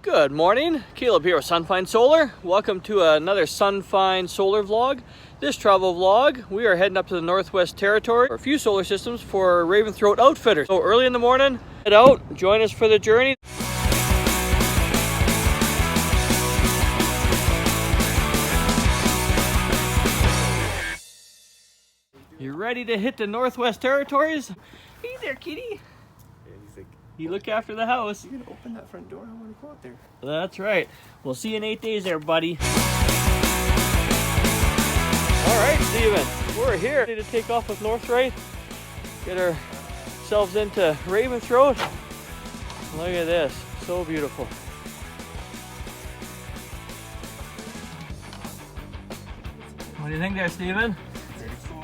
Good morning, Caleb here with Sunfind Solar. Welcome to another Sunfind Solar vlog. This travel vlog, we are heading up to the Northwest Territory for a few solar systems for Raven Throat Outfitters. So early in the morning, head out, join us for the journey. You ready to hit the Northwest Territories? Hey there, kitty. You look after the house. You're gonna open that front door? I want to go out there. That's right. We'll see you in 8 days there, buddy. All right, Steven. We're here ready to take off with Northright. Get ourselves into Raven Throat. Look at this. So beautiful. What do you think there, Steven? Very cool.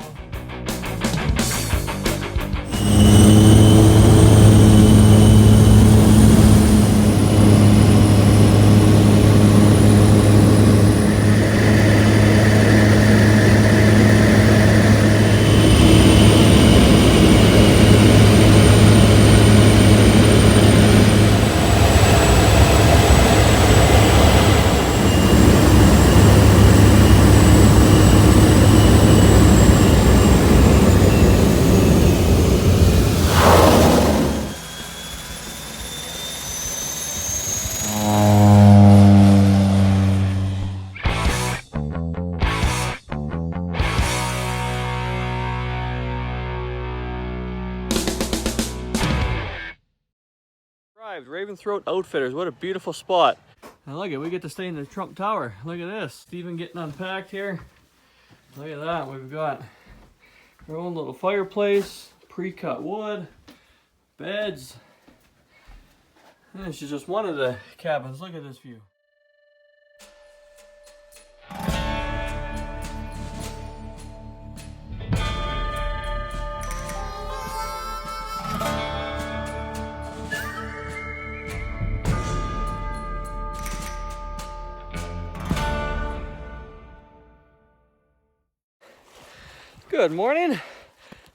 Raven Throat Outfitters, what a beautiful spot. And look at, we get to stay in the Trump Tower. Look at this, Steven getting unpacked here. Look at that, we've got our own little fireplace, pre-cut wood, beds. And this is just one of the cabins. Look at this view. Good morning.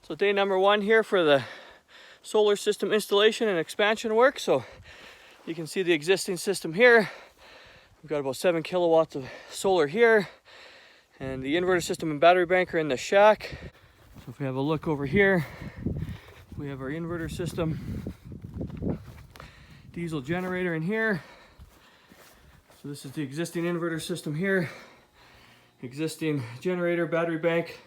So day number 1 here for the solar system installation and expansion work. So you can see the existing system here. We've got about 7 kilowatts of solar here, and the inverter system and battery bank are in the shack. So if we have a look over here, we have our inverter system, diesel generator in here. So this is the existing inverter system here, existing generator, battery bank,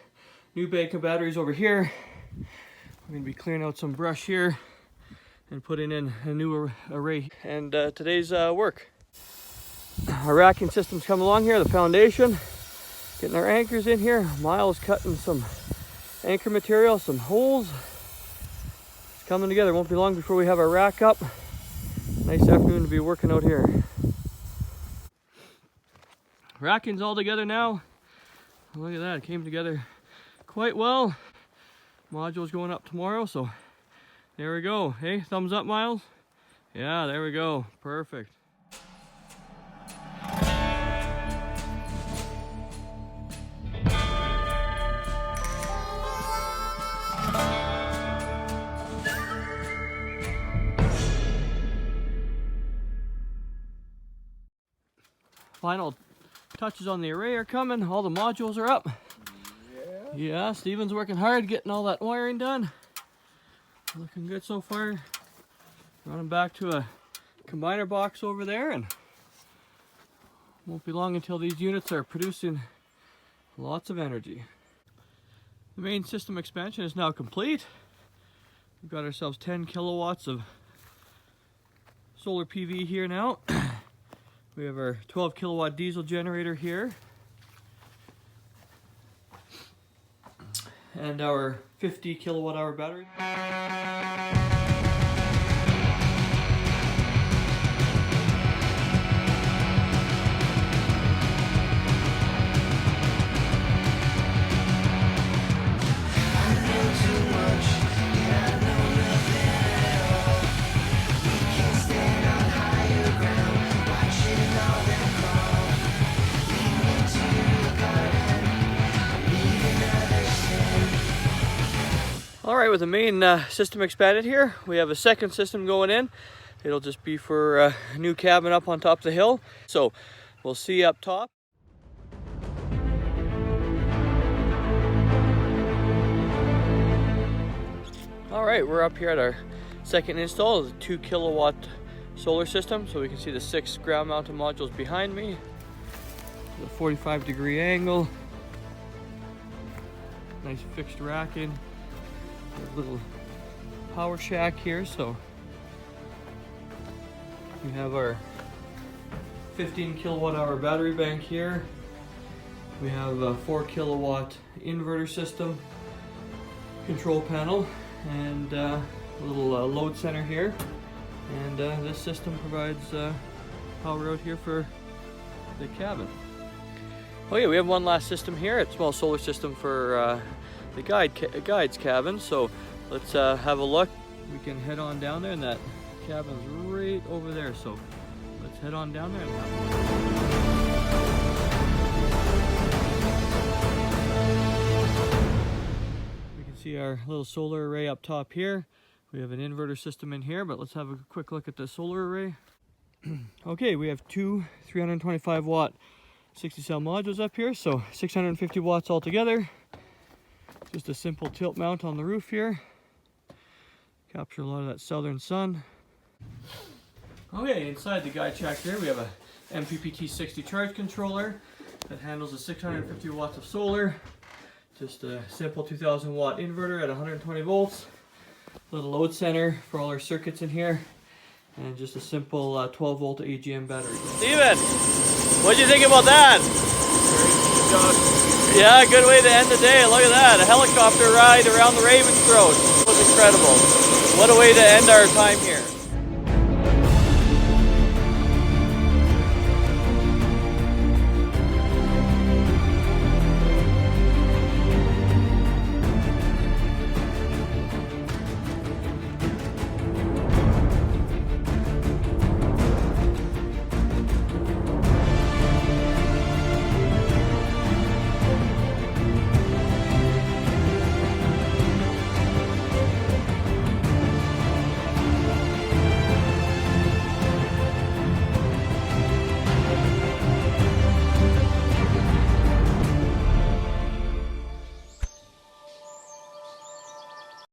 new bank of batteries over here. We're going to be clearing out some brush here and putting in a new array. And today's work. Our racking system's coming along here, the foundation. Getting our anchors in here. Miles cutting some anchor material, some holes. It's coming together. Won't be long before we have our rack up. Nice afternoon to be working out here. Racking's all together now. Look at that, it came together quite well. Module's going up tomorrow, so there we go. Hey, thumbs up, Miles. Yeah, there we go. Perfect. Final touches on the array are coming. All the modules are up. Yeah, Steven's working hard getting all that wiring done. Looking good so far. Running back to a combiner box over there, and won't be long until these units are producing lots of energy. The main system expansion is now complete. We've got ourselves 10 kilowatts of solar PV here now. We have our 12 kilowatt diesel generator here, and our 50 kilowatt hour battery. All right, with the main system expanded here, we have a second system going in. it'll just be for a new cabin up on top of the hill. So we'll see you up top. All right, we're up here at our second install. It's a 2 kilowatt solar system, so we can see the 6 ground mounted modules behind me. The 45-degree angle. Nice fixed racking. A little power shack here, so we have our 15 kilowatt hour battery bank here. We have a 4 kilowatt inverter system, control panel, and a little load center here. And this system provides power out here for the cabin. Oh yeah, we have one last system here. It's a small solar system for the guide's cabin. So let's have a look. We can head on down there, and that cabin's right over there. So let's head on down there and have a look. We can see our little solar array up top here. We have an inverter system in here, but let's have a quick look at the solar array. Okay, we have two 325 watt 60 cell modules up here, so 650 watts altogether. Just a simple tilt mount on the roof here. Capture a lot of that southern sun. Okay, inside the guide shack here we have a MPPT 60 charge controller that handles the 650 watts of solar. Just a simple 2000 watt inverter at 120 volts. Little load center for all our circuits in here. And just a simple 12 volt AGM battery. Steven, what do you think about that? Yeah, good way to end the day. Look at that, a helicopter ride around the Raven's Throat. It was incredible. What a way to end our time here.